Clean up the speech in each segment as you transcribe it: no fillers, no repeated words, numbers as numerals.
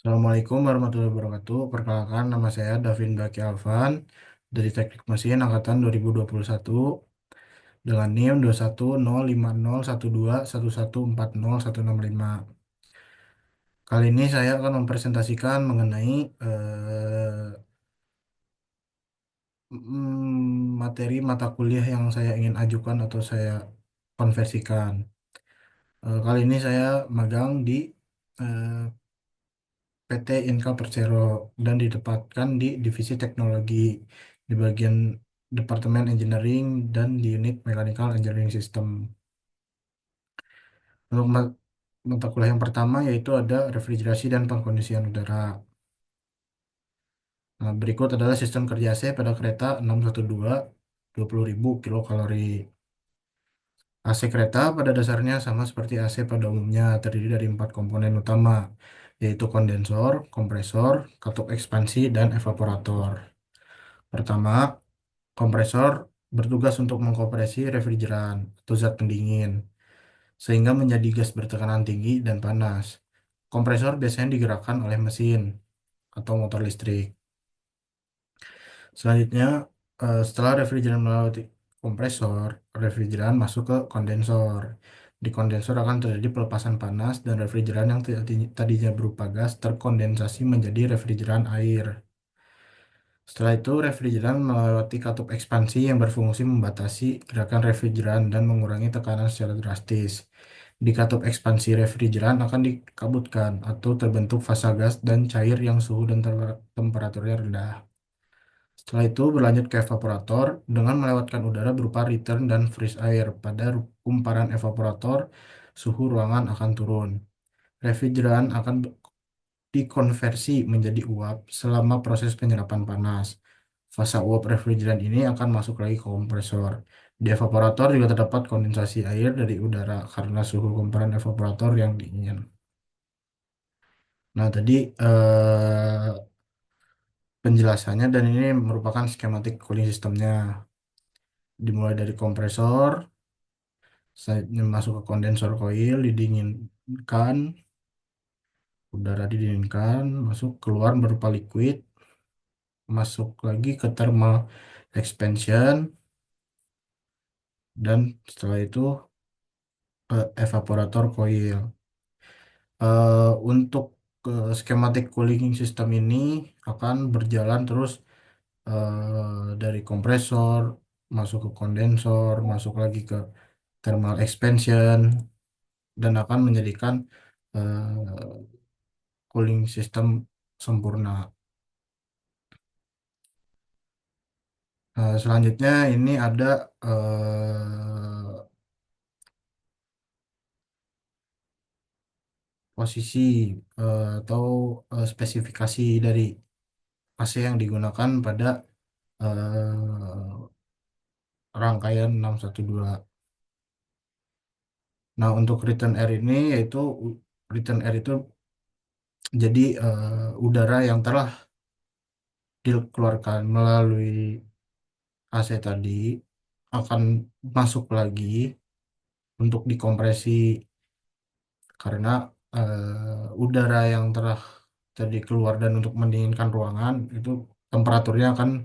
Assalamualaikum warahmatullahi wabarakatuh. Perkenalkan, nama saya Davin Baki Alvan dari Teknik Mesin Angkatan 2021 dengan NIM 210501211140165. Kali ini saya akan mempresentasikan mengenai materi mata kuliah yang saya ingin ajukan atau saya konversikan. Kali ini saya magang di eh, PT Inka Persero dan ditempatkan di divisi teknologi di bagian Departemen Engineering dan di unit Mechanical Engineering System. Untuk mata kuliah yang pertama yaitu ada refrigerasi dan pengkondisian udara. Nah, berikut adalah sistem kerja AC pada kereta 612 20.000 kilokalori. AC kereta pada dasarnya sama seperti AC pada umumnya, terdiri dari empat komponen utama, yaitu kondensor, kompresor, katup ekspansi, dan evaporator. Pertama, kompresor bertugas untuk mengkompresi refrigeran atau zat pendingin sehingga menjadi gas bertekanan tinggi dan panas. Kompresor biasanya digerakkan oleh mesin atau motor listrik. Selanjutnya, setelah refrigeran melewati kompresor, refrigeran masuk ke kondensor. Di kondensor akan terjadi pelepasan panas dan refrigeran yang tadinya berupa gas terkondensasi menjadi refrigeran air. Setelah itu, refrigeran melewati katup ekspansi yang berfungsi membatasi gerakan refrigeran dan mengurangi tekanan secara drastis. Di katup ekspansi, refrigeran akan dikabutkan atau terbentuk fasa gas dan cair yang suhu dan temperaturnya rendah. Setelah itu, berlanjut ke evaporator dengan melewatkan udara berupa return dan freeze air. Pada kumparan evaporator, suhu ruangan akan turun. Refrigeran akan dikonversi menjadi uap selama proses penyerapan panas. Fasa uap refrigeran ini akan masuk lagi ke kompresor. Di evaporator juga terdapat kondensasi air dari udara karena suhu kumparan evaporator yang dingin. Nah, tadi penjelasannya dan ini merupakan skematik cooling sistemnya. Dimulai dari kompresor, selanjutnya masuk ke kondensor coil, didinginkan, udara didinginkan, masuk keluar berupa liquid, masuk lagi ke thermal expansion, dan setelah itu evaporator coil. Untuk skematik cooling system ini akan berjalan terus dari kompresor, masuk ke kondensor, masuk lagi ke thermal expansion, dan akan menjadikan cooling system sempurna. Selanjutnya ini ada posisi atau spesifikasi dari AC yang digunakan pada rangkaian 612. Nah, untuk return air ini yaitu return air itu jadi udara yang telah dikeluarkan melalui AC tadi akan masuk lagi untuk dikompresi karena udara yang telah tadi keluar dan untuk mendinginkan ruangan itu temperaturnya akan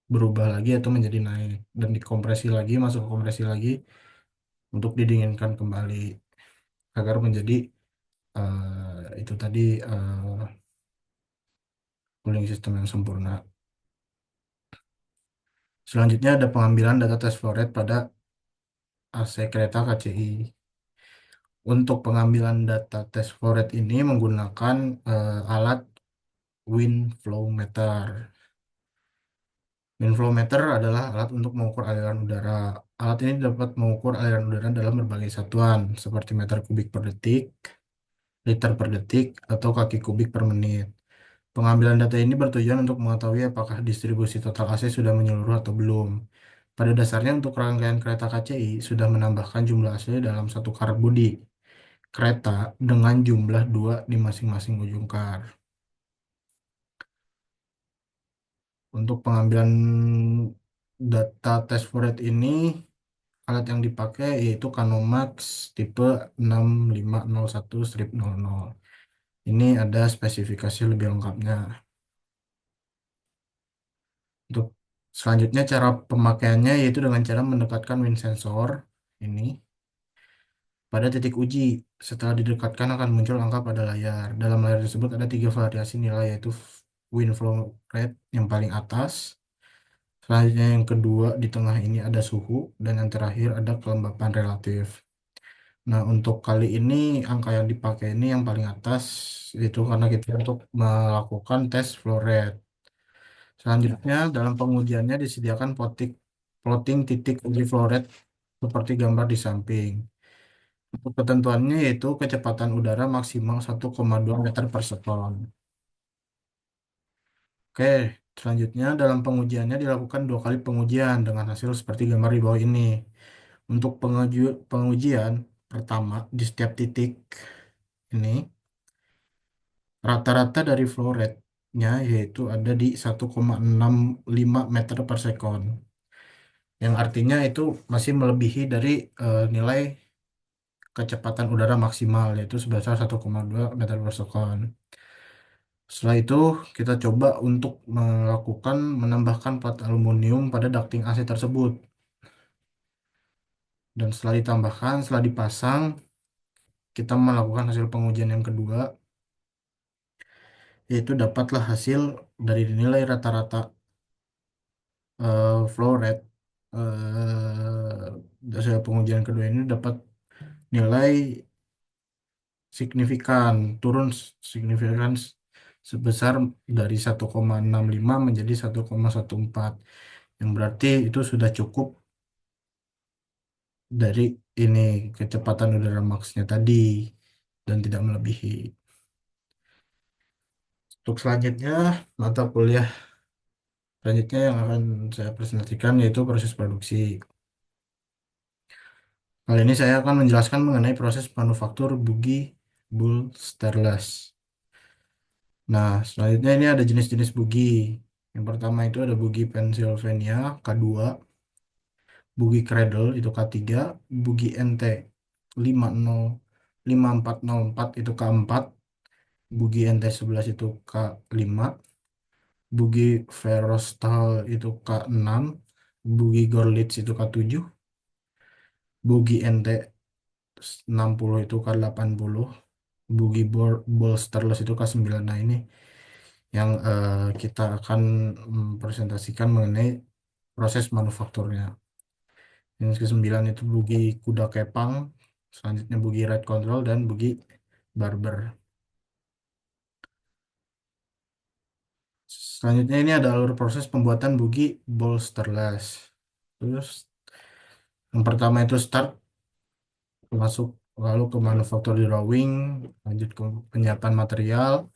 berubah lagi atau menjadi naik dan dikompresi lagi, masuk ke kompresi lagi untuk didinginkan kembali agar menjadi itu tadi cooling system yang sempurna. Selanjutnya ada pengambilan data test flow rate pada AC kereta KCI. Untuk pengambilan data test flow rate ini menggunakan alat wind flow meter. Wind flow meter adalah alat untuk mengukur aliran udara. Alat ini dapat mengukur aliran udara dalam berbagai satuan, seperti meter kubik per detik, liter per detik, atau kaki kubik per menit. Pengambilan data ini bertujuan untuk mengetahui apakah distribusi total AC sudah menyeluruh atau belum. Pada dasarnya untuk rangkaian kereta KCI sudah menambahkan jumlah AC dalam satu kar bodi kereta dengan jumlah dua di masing-masing ujung kar. Untuk pengambilan data test flow rate ini, alat yang dipakai yaitu Canomax tipe 6501-00. Ini ada spesifikasi lebih lengkapnya. Untuk selanjutnya cara pemakaiannya yaitu dengan cara mendekatkan wind sensor ini pada titik uji. Setelah didekatkan akan muncul angka pada layar. Dalam layar tersebut ada tiga variasi nilai yaitu wind flow rate yang paling atas. Selanjutnya yang kedua di tengah ini ada suhu dan yang terakhir ada kelembapan relatif. Nah, untuk kali ini angka yang dipakai ini yang paling atas itu karena kita untuk melakukan tes flow rate. Selanjutnya dalam pengujiannya disediakan plotting titik uji flow rate seperti gambar di samping. Untuk ketentuannya yaitu kecepatan udara maksimal 1,2 meter per sekon. Oke, selanjutnya dalam pengujiannya dilakukan dua kali pengujian dengan hasil seperti gambar di bawah ini. Untuk pengujian pertama di setiap titik ini rata-rata dari flow rate-nya yaitu ada di 1,65 meter per sekon. Yang artinya itu masih melebihi dari nilai kecepatan udara maksimal yaitu sebesar 1,2 meter per sekon. Setelah itu kita coba untuk melakukan menambahkan plat aluminium pada ducting AC tersebut. Dan setelah ditambahkan, setelah dipasang, kita melakukan hasil pengujian yang kedua, yaitu dapatlah hasil dari nilai rata-rata flow rate. Hasil pengujian kedua ini dapat nilai signifikan, turun signifikan sebesar dari 1,65 menjadi 1,14, yang berarti itu sudah cukup dari ini kecepatan udara maksnya tadi dan tidak melebihi. Untuk selanjutnya, mata kuliah selanjutnya yang akan saya presentasikan yaitu proses produksi. Kali ini saya akan menjelaskan mengenai proses manufaktur bugi bull stainless. Nah, selanjutnya ini ada jenis-jenis bugi. Yang pertama itu ada bugi Pennsylvania K2, bugi Cradle itu K3, bugi NT 5404 itu K4, bugi NT11 itu K5, bugi Ferrostal itu K6, bugi Gorlitz itu K7, bugi NT 60 itu K80, bugi Bolsterless itu K9. Nah, ini yang kita akan presentasikan mengenai proses manufakturnya. Yang ke-9 itu bugi kuda kepang, selanjutnya bugi ride control dan bugi barber. Selanjutnya ini ada alur proses pembuatan bugi bolsterless. Terus yang pertama itu start, masuk lalu ke manufacture drawing, lanjut ke penyiapan material,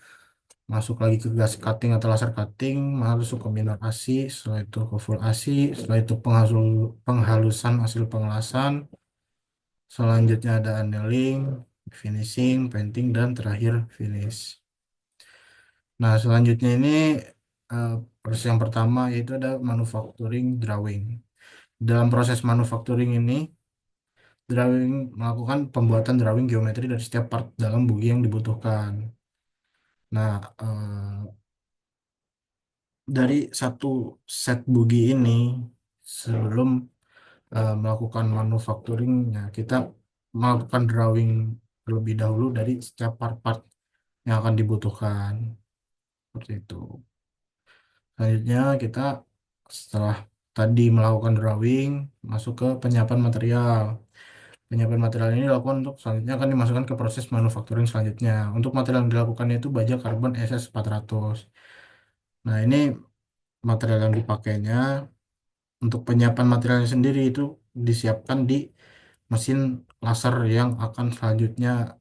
masuk lagi ke gas cutting atau laser cutting, masuk ke minor ASI, setelah itu ke full ASI, setelah itu penghalusan hasil pengelasan, selanjutnya ada annealing, finishing, painting, dan terakhir finish. Nah, selanjutnya ini eh, proses yang pertama yaitu ada manufacturing drawing. Dalam proses manufacturing ini, drawing melakukan pembuatan drawing geometri dari setiap part dalam bugi yang dibutuhkan. Nah, dari satu set bugi ini, sebelum melakukan manufacturingnya, kita melakukan drawing terlebih dahulu dari setiap part-part yang akan dibutuhkan. Seperti itu. Selanjutnya kita setelah tadi melakukan drawing, masuk ke penyiapan material. Penyiapan material ini dilakukan untuk selanjutnya akan dimasukkan ke proses manufacturing selanjutnya. Untuk material yang dilakukan itu baja karbon SS400. Nah, ini material yang dipakainya untuk penyiapan materialnya sendiri itu disiapkan di mesin laser yang akan selanjutnya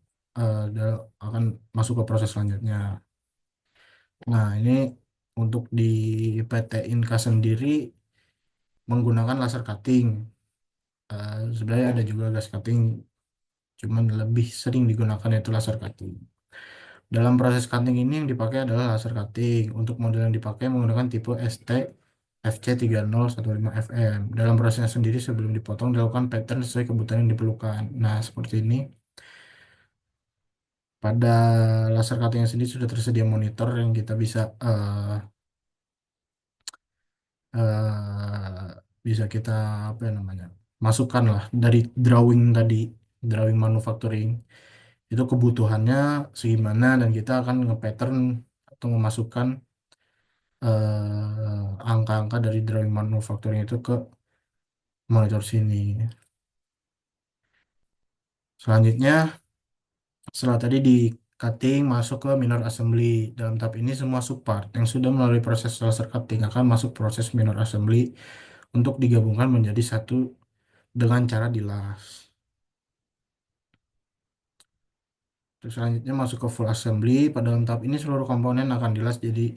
akan masuk ke proses selanjutnya. Nah, ini untuk di PT Inka sendiri menggunakan laser cutting. Sebenarnya ada juga gas cutting, cuman lebih sering digunakan yaitu laser cutting. Dalam proses cutting ini yang dipakai adalah laser cutting. Untuk model yang dipakai menggunakan tipe ST FC3015 FM. Dalam prosesnya sendiri sebelum dipotong dilakukan pattern sesuai kebutuhan yang diperlukan. Nah, seperti ini Pada laser cutting sendiri sudah tersedia monitor yang kita bisa bisa kita apa ya namanya masukkan lah dari drawing tadi, drawing manufacturing itu kebutuhannya segimana dan kita akan nge-pattern atau memasukkan angka-angka dari drawing manufacturing itu ke monitor sini. Selanjutnya setelah tadi di cutting masuk ke minor assembly. Dalam tahap ini semua subpart yang sudah melalui proses laser cutting akan masuk proses minor assembly untuk digabungkan menjadi satu dengan cara dilas. Terus selanjutnya masuk ke full assembly. Pada dalam tahap ini seluruh komponen akan dilas jadi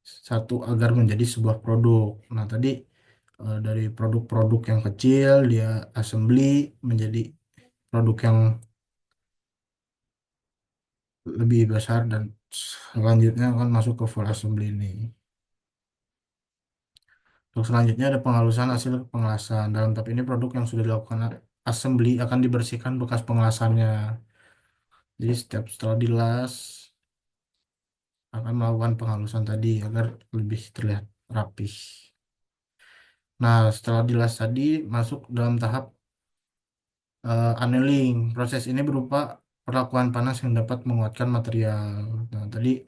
satu agar menjadi sebuah produk. Nah, tadi dari produk-produk yang kecil dia assembly menjadi produk yang lebih besar dan selanjutnya akan masuk ke full assembly ini. Untuk selanjutnya ada penghalusan hasil pengelasan. Dalam tahap ini produk yang sudah dilakukan assembly akan dibersihkan bekas pengelasannya. Jadi setiap setelah dilas akan melakukan penghalusan tadi agar lebih terlihat rapih. Nah, setelah dilas tadi masuk dalam tahap annealing. Proses ini berupa perlakuan panas yang dapat menguatkan material. Nah, tadi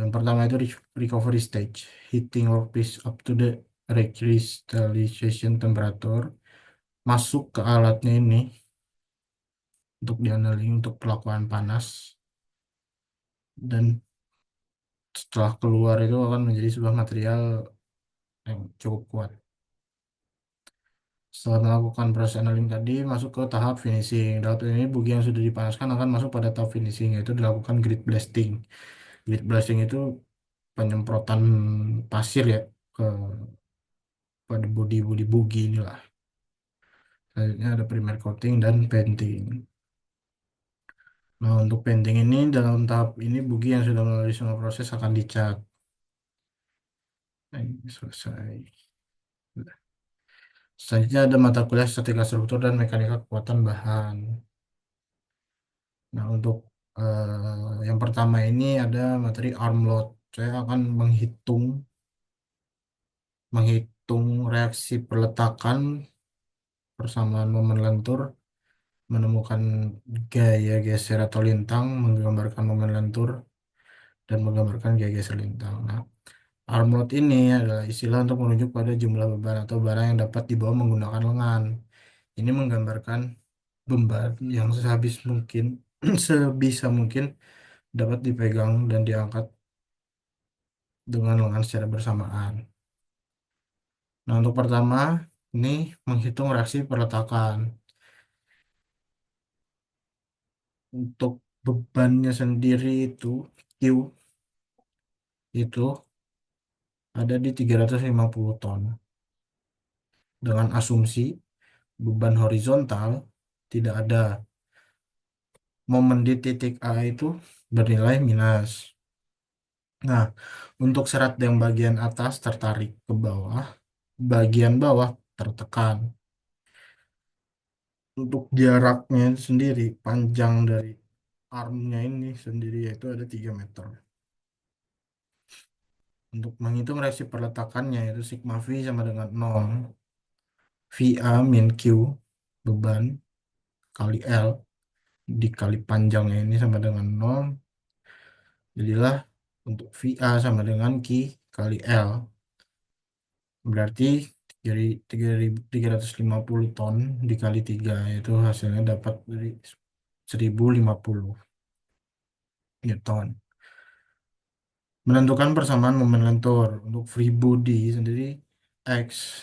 yang pertama itu recovery stage, heating workpiece up to the recrystallization temperature. Masuk ke alatnya ini untuk di-annealing untuk perlakuan panas dan setelah keluar itu akan menjadi sebuah material yang cukup kuat. Setelah melakukan proses annealing tadi, masuk ke tahap finishing. Dalam ini bugi yang sudah dipanaskan akan masuk pada tahap finishing, yaitu dilakukan grit blasting. Grit blasting itu penyemprotan pasir ya ke pada bodi-bodi bugi inilah. Selanjutnya ada primer coating dan painting. Nah, untuk painting ini dalam tahap ini bugi yang sudah melalui semua proses akan dicat. Nah, ini selesai. Selanjutnya ada mata kuliah statika struktur dan mekanika kekuatan bahan. Nah, untuk yang pertama ini ada materi arm load. Saya akan menghitung reaksi perletakan persamaan momen lentur, menemukan gaya geser atau lintang, menggambarkan momen lentur, dan menggambarkan gaya geser lintang. Nah, arm load ini adalah istilah untuk menunjuk pada jumlah beban atau barang yang dapat dibawa menggunakan lengan. Ini menggambarkan beban yang sehabis mungkin, sebisa mungkin dapat dipegang dan diangkat dengan lengan secara bersamaan. Nah, untuk pertama, ini menghitung reaksi perletakan. Untuk bebannya sendiri Q itu ada di 350 ton. Dengan asumsi beban horizontal tidak ada. Momen di titik A itu bernilai minus. Nah, untuk serat yang bagian atas tertarik ke bawah, bagian bawah tertekan. Untuk jaraknya sendiri, panjang dari armnya ini sendiri yaitu ada 3 meter. Untuk menghitung reaksi perletakannya yaitu sigma V sama dengan 0. VA min Q, beban, kali L, dikali panjangnya ini sama dengan 0. Jadilah untuk VA sama dengan Q kali L. Berarti dari 350 ton dikali 3 itu hasilnya dapat dari 1050 Newton. Menentukan persamaan momen lentur untuk free body sendiri X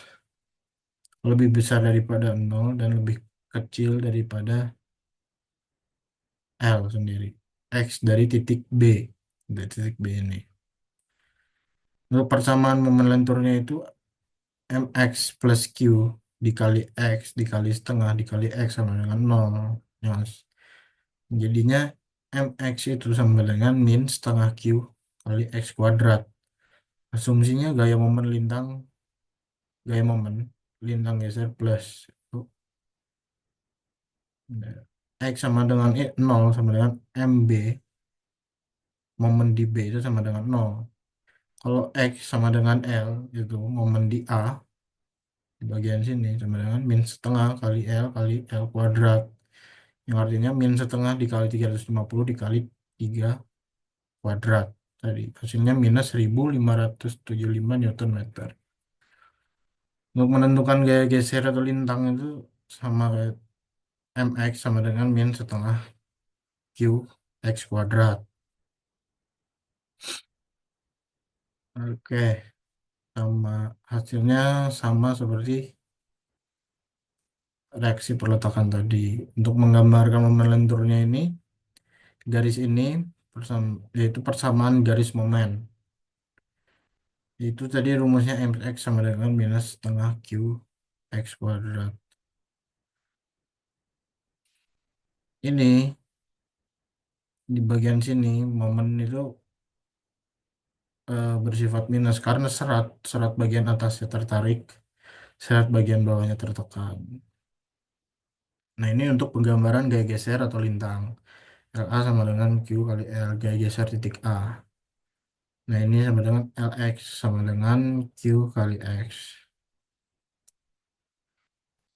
lebih besar daripada 0 dan lebih kecil daripada L sendiri. X dari titik B. Dari titik B ini. Untuk persamaan momen lenturnya itu mx plus q dikali x dikali setengah dikali x sama dengan 0. Yes. Jadinya mx itu sama dengan min setengah q kali x kuadrat. Asumsinya gaya momen lintang geser plus. Itu, X sama dengan 0 sama dengan MB, momen di B itu sama dengan 0. Kalau X sama dengan L, itu momen di A, di bagian sini, sama dengan min setengah kali L kali L kuadrat. Yang artinya min setengah dikali 350 dikali 3 kuadrat. Tadi hasilnya minus 1575 Newton meter. Untuk menentukan gaya geser atau lintang itu sama kayak mx sama dengan min setengah q x kuadrat. Oke, sama hasilnya sama seperti reaksi perletakan tadi. Untuk menggambarkan momen lenturnya ini, garis ini yaitu persamaan garis momen. Itu tadi rumusnya mx sama dengan minus setengah q x kuadrat. Ini di bagian sini momen itu bersifat minus karena serat serat bagian atasnya tertarik, serat bagian bawahnya tertekan. Nah, ini untuk penggambaran gaya geser atau lintang. LA sama dengan Q kali L, gaya geser titik A. Nah, ini sama dengan LX sama dengan Q kali X.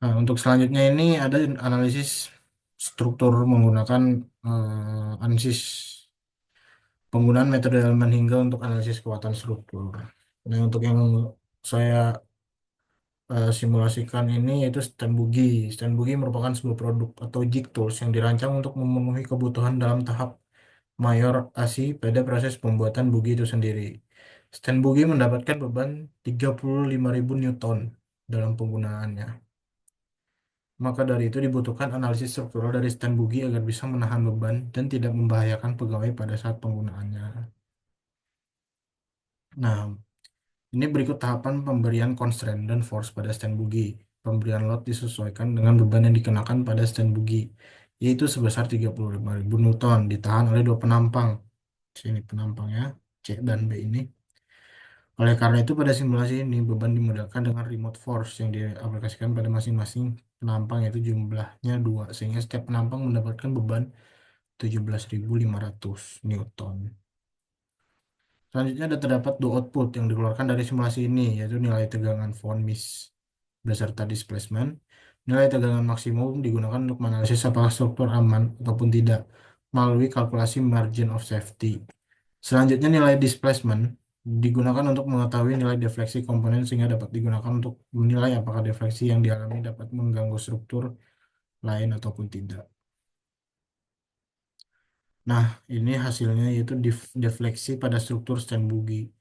Nah, untuk selanjutnya ini ada analisis struktur menggunakan ANSYS. Penggunaan metode elemen hingga untuk analisis kekuatan struktur. Nah, untuk yang saya simulasikan ini yaitu stand boogie. Stand boogie merupakan sebuah produk atau jig tools yang dirancang untuk memenuhi kebutuhan dalam tahap mayor ASI pada proses pembuatan boogie itu sendiri. Stand boogie mendapatkan beban 35.000 Newton dalam penggunaannya. Maka dari itu dibutuhkan analisis struktural dari stand boogie agar bisa menahan beban dan tidak membahayakan pegawai pada saat penggunaannya. Nah, ini berikut tahapan pemberian constraint dan force pada stand boogie. Pemberian load disesuaikan dengan beban yang dikenakan pada stand boogie, yaitu sebesar 35.000 Newton, ditahan oleh dua penampang. Sini penampangnya, C dan B ini. Oleh karena itu, pada simulasi ini, beban dimodelkan dengan remote force yang diaplikasikan pada masing-masing penampang, yaitu jumlahnya dua, sehingga setiap penampang mendapatkan beban 17.500 Newton. Selanjutnya ada terdapat dua output yang dikeluarkan dari simulasi ini, yaitu nilai tegangan von Mises beserta displacement. Nilai tegangan maksimum digunakan untuk menganalisis apakah struktur aman ataupun tidak melalui kalkulasi margin of safety. Selanjutnya nilai displacement digunakan untuk mengetahui nilai defleksi komponen sehingga dapat digunakan untuk menilai apakah defleksi yang dialami dapat mengganggu struktur lain ataupun tidak. Nah, ini hasilnya yaitu defleksi pada struktur stand boogie.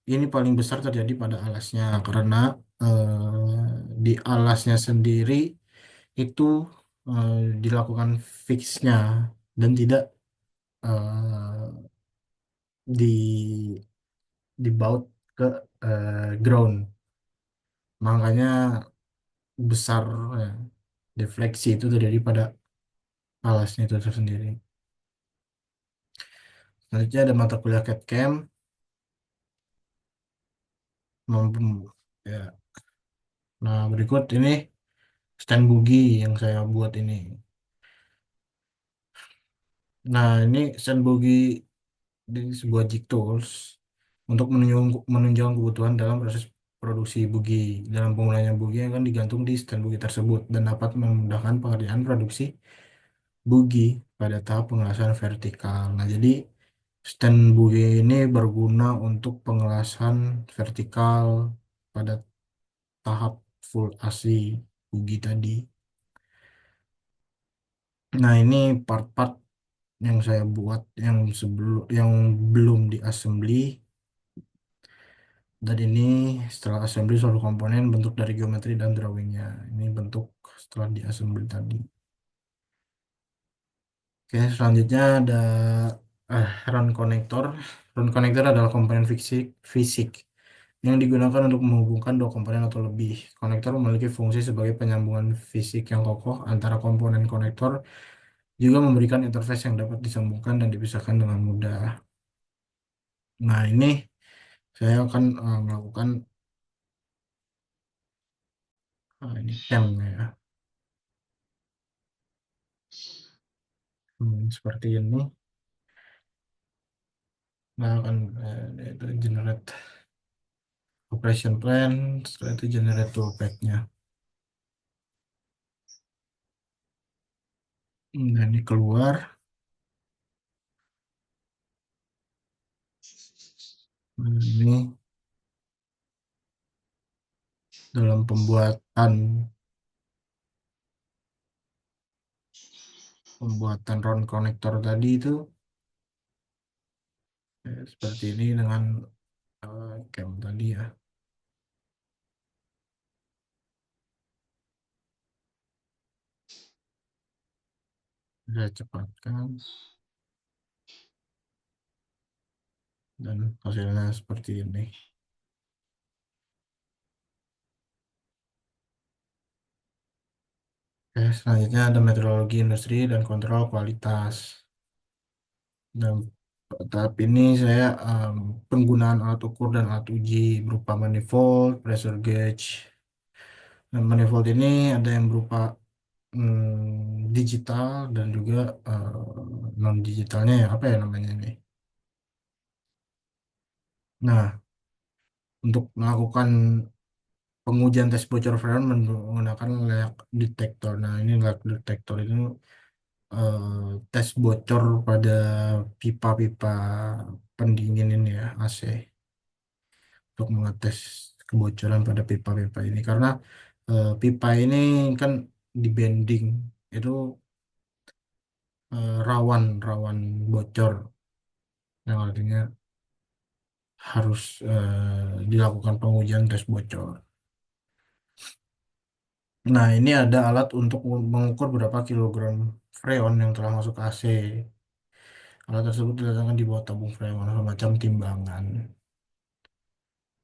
Ini paling besar terjadi pada alasnya karena di alasnya sendiri itu eh, dilakukan fixnya dan tidak di dibaut ke ground. Makanya besar ya, defleksi itu terjadi pada alasnya itu tersendiri. Selanjutnya ada mata kuliah CAD/CAM mampu ya. Nah, berikut ini stand boogie yang saya buat ini. Nah, ini stand boogie di sebuah jig tools untuk menunjang kebutuhan dalam proses produksi bugi. Dalam penggunaannya bugi akan digantung di stand bugi tersebut dan dapat memudahkan pengerjaan produksi bugi pada tahap pengelasan vertikal. Nah, jadi stand bugi ini berguna untuk pengelasan vertikal pada tahap full ASI bugi tadi. Nah, ini part-part yang saya buat yang belum diassembly. Dan ini setelah assembly seluruh komponen bentuk dari geometri dan drawingnya. Ini bentuk setelah diassembly tadi. Oke, selanjutnya ada run connector. Run connector adalah komponen fisik yang digunakan untuk menghubungkan dua komponen atau lebih. Konektor memiliki fungsi sebagai penyambungan fisik yang kokoh antara komponen konektor, juga memberikan interface yang dapat disambungkan dan dipisahkan dengan mudah. Nah, ini saya akan melakukan ini cam ya. Seperti ini. Nah, kan itu generate operation plan, setelah itu generate toolpath-nya. Nah, ini keluar. Nah, ini dalam pembuatan round connector tadi itu seperti ini dengan cam tadi ya. Saya cepatkan dan hasilnya seperti ini. Oke, selanjutnya ada metrologi industri dan kontrol kualitas. Dan tahap ini saya penggunaan alat ukur dan alat uji berupa manifold, pressure gauge. Dan manifold ini ada yang berupa digital dan juga non digitalnya ya apa ya namanya ini. Nah, untuk melakukan pengujian tes bocor freon menggunakan leak detektor. Nah, ini leak detektor itu tes bocor pada pipa-pipa pendingin ini ya AC untuk mengetes kebocoran pada pipa-pipa ini karena pipa ini kan di bending itu rawan rawan bocor yang artinya harus dilakukan pengujian tes bocor. Nah, ini ada alat untuk mengukur berapa kilogram freon yang telah masuk AC. Alat tersebut diletakkan di bawah tabung freon, semacam timbangan.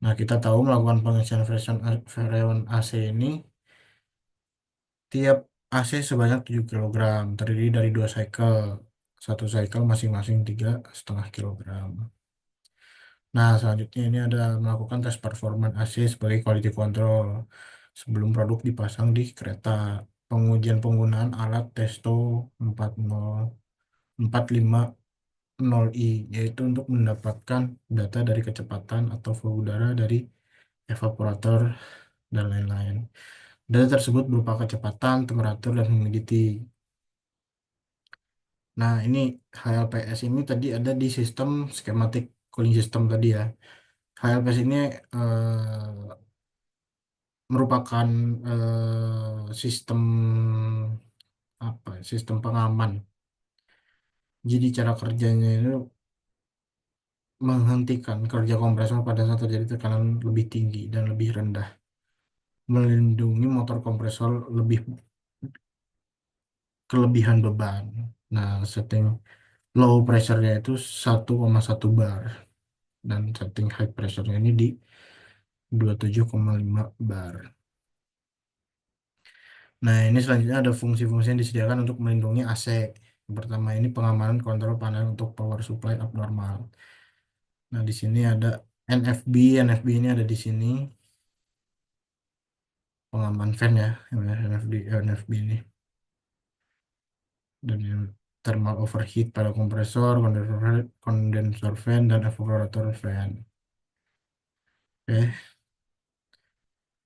Nah, kita tahu melakukan pengisian freon AC ini, tiap AC sebanyak 7 kilogram, terdiri dari dua cycle. Satu cycle masing-masing 3,5 kilogram. Nah, selanjutnya ini ada melakukan tes performa AC sebagai quality control sebelum produk dipasang di kereta. Pengujian penggunaan alat Testo 450i, yaitu untuk mendapatkan data dari kecepatan atau flow udara dari evaporator dan lain-lain. Data tersebut berupa kecepatan, temperatur, dan humidity. Nah, ini HLPS ini tadi ada di sistem schematic cooling system tadi ya. HLPS ini merupakan sistem apa? Sistem pengaman. Jadi cara kerjanya itu menghentikan kerja kompresor pada saat terjadi tekanan lebih tinggi dan lebih rendah, melindungi motor kompresor lebih kelebihan beban. Nah, setting low pressure-nya itu 1,1 bar dan setting high pressure-nya ini di 27,5 bar. Nah, ini selanjutnya ada fungsi-fungsi yang disediakan untuk melindungi AC. Yang pertama ini pengamanan kontrol panel untuk power supply abnormal. Nah, di sini ada NFB, NFB ini ada di sini pengaman fan ya, NFB, NFB ini. Dan yang thermal overheat pada kompresor, kondensor fan, dan evaporator fan. Oke,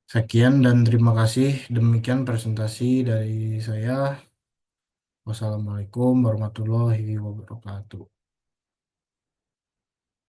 sekian dan terima kasih. Demikian presentasi dari saya. Wassalamualaikum warahmatullahi wabarakatuh.